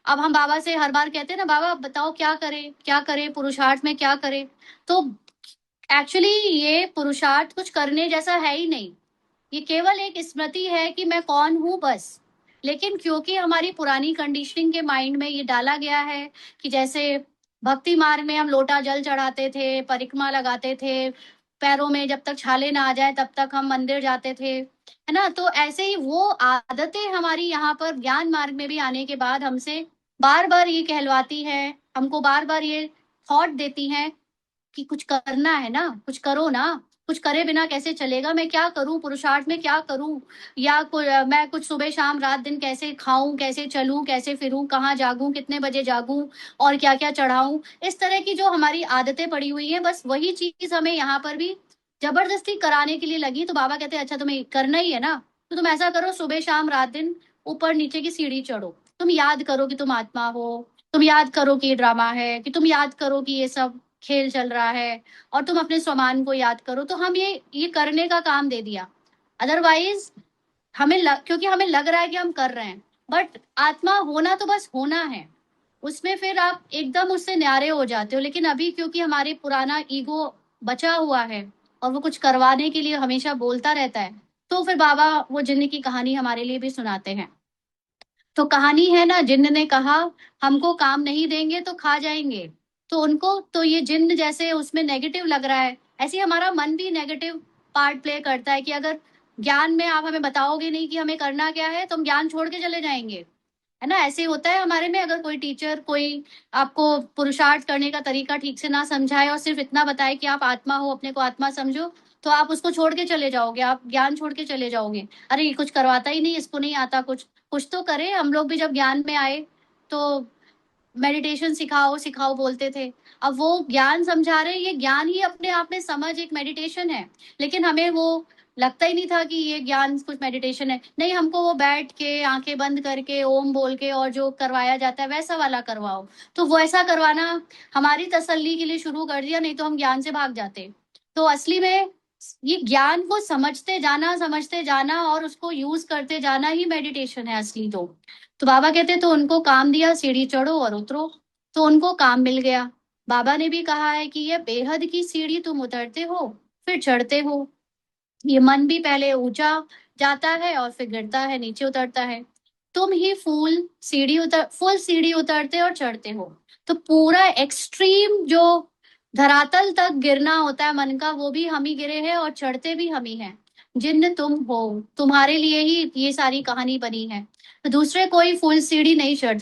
अब हम बाबा से हर बार कहते हैं ना, बाबा बताओ क्या करें, क्या करें, पुरुषार्थ में क्या करें। तो एक्चुअली ये पुरुषार्थ कुछ करने जैसा है ही नहीं। ये केवल एक स्मृति है कि मैं कौन हूं बस। लेकिन क्योंकि हमारी पुरानी कंडीशनिंग के माइंड में ये डाला गया है कि जैसे भक्ति मार्ग में हम लोटा जल चढ़ाते थे, परिक्रमा लगाते थे, पैरों में जब तक छाले ना आ जाए तब तक हम मंदिर जाते थे, है ना। तो ऐसे ही वो आदतें हमारी यहाँ पर ज्ञान मार्ग में भी आने के बाद हमसे बार बार ये कहलवाती है, हमको बार बार ये थॉट देती हैं कि कुछ करना है ना, कुछ करो ना। कुछ करे बिना कैसे चलेगा, मैं क्या करूं, पुरुषार्थ में क्या करूं, या मैं कुछ सुबह शाम रात दिन कैसे खाऊं, कैसे चलूं, कैसे फिरूं, कहाँ जागूं, कितने बजे जागूं, और क्या क्या चढ़ाऊं। इस तरह की जो हमारी आदतें पड़ी हुई हैं, बस वही चीज हमें यहाँ पर भी जबरदस्ती कराने के लिए लगी। तो बाबा कहते हैं अच्छा तुम्हें करना ही है ना, तो तुम ऐसा करो, सुबह शाम रात दिन ऊपर नीचे की सीढ़ी चढ़ो, तुम याद करो कि तुम आत्मा हो, तुम याद करो कि ये ड्रामा है, कि तुम याद करो कि ये सब खेल चल रहा है, और तुम अपने स्वमान को याद करो। तो हम ये करने का काम दे दिया। अदरवाइज क्योंकि हमें लग रहा है कि हम कर रहे हैं, बट आत्मा होना तो बस होना है। उसमें फिर आप एकदम उससे न्यारे हो जाते हो। लेकिन अभी क्योंकि हमारे पुराना ईगो बचा हुआ है और वो कुछ करवाने के लिए हमेशा बोलता रहता है, तो फिर बाबा वो जिन्न की कहानी हमारे लिए भी सुनाते हैं। तो कहानी है ना, जिन्न ने कहा हमको काम नहीं देंगे तो खा जाएंगे। तो उनको तो ये जिन्न जैसे उसमें नेगेटिव लग रहा है, ऐसे ही हमारा मन भी नेगेटिव पार्ट प्ले करता है कि अगर ज्ञान में आप हमें बताओगे नहीं कि हमें करना क्या है, तो हम ज्ञान छोड़ के चले जाएंगे, है ना। ऐसे ही होता है हमारे में, अगर कोई टीचर कोई आपको पुरुषार्थ करने का तरीका ठीक से ना समझाए और सिर्फ इतना बताए कि आप आत्मा हो, अपने को आत्मा समझो, तो आप उसको छोड़ के चले जाओगे, आप ज्ञान छोड़ के चले जाओगे। अरे ये कुछ करवाता ही नहीं, इसको नहीं आता कुछ, कुछ तो करे। हम लोग भी जब ज्ञान में आए तो मेडिटेशन सिखाओ सिखाओ बोलते थे। अब वो ज्ञान समझा रहे हैं, ये ज्ञान ही अपने आप में समझ एक मेडिटेशन है। लेकिन हमें वो लगता ही नहीं था कि ये ज्ञान कुछ मेडिटेशन है। नहीं, हमको वो बैठ के आंखें बंद करके ओम बोल के और जो करवाया जाता है वैसा वाला करवाओ। तो वो ऐसा करवाना हमारी तसल्ली के लिए शुरू कर दिया, नहीं तो हम ज्ञान से भाग जाते। तो असली में ये ज्ञान को समझते जाना और उसको यूज करते जाना ही मेडिटेशन है असली। तो बाबा कहते तो उनको काम दिया, सीढ़ी चढ़ो और उतरो। तो उनको काम मिल गया। बाबा ने भी कहा है कि ये बेहद की सीढ़ी तुम उतरते हो, फिर चढ़ते हो। ये मन भी पहले ऊंचा जाता है और फिर गिरता है, नीचे उतरता है। तुम ही फुल सीढ़ी उतरते और चढ़ते हो। तो पूरा एक्सट्रीम जो धरातल तक गिरना होता है मन का, वो भी हम ही गिरे हैं और चढ़ते भी हम ही हैं। जिन्न तुम हो, तुम्हारे लिए ही ये सारी कहानी बनी है। तो दूसरे कोई फुल सीढ़ी नहीं चढ़ते।